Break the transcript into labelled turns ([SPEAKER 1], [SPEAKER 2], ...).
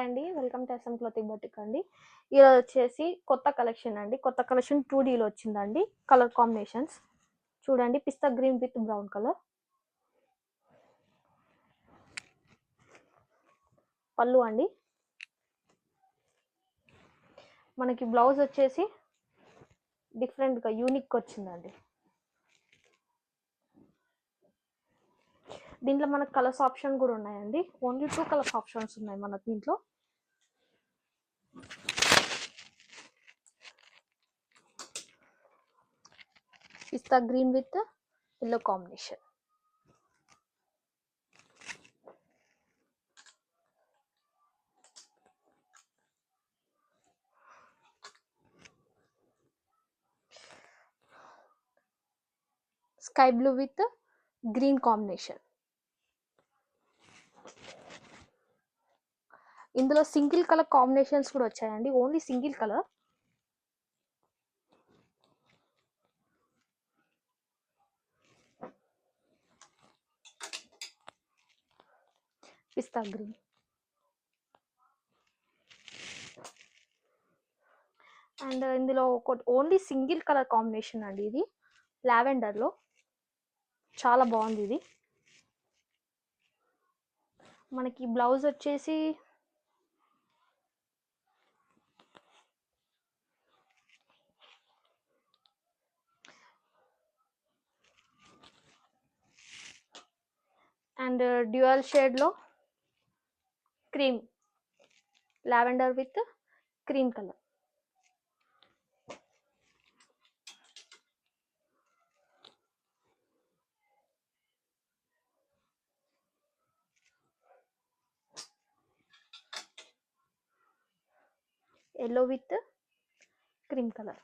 [SPEAKER 1] అండి welcome to S M clothing boutique అండి. ఈరోజు వచ్చేసి కొత్త కలెక్షన్ అండి. కొత్త కలెక్షన్ 2Dలో వచ్చిందండి. కలర్ కాంబినేషన్స్ చూడండి, పిస్తా గ్రీన్ విత్ బ్రౌన్ కలర్. పళ్ళు అండి. మనకి బ్లౌజ్ వచ్చేసి డిఫరెంట్గా యూనిక్ వచ్చిందండి. దీంట్లో మనకు కలర్స్ ఆప్షన్ కూడా ఉన్నాయండి. ఓన్లీ 2 కలర్స్ ఆప్షన్స్ ఉన్నాయి మనకు దీంట్లో. Pista green with yellow combination. Sky blue with green combination. ఇందులో సింగిల్ కలర్ కాంబినేషన్స్ కూడా వచ్చాయండి. Only single colour. Pista green and ఇందులో ఓన్లీ సింగిల్ కలర్ కాంబినేషన్ అండి. ఇది లావెండర్లో చాలా బాగుంది. ఇది మనకి బ్లౌజ్ వచ్చేసి అండ్ డ్యూయల్ షేడ్లో cream, lavender with cream colour. Yellow with cream colour.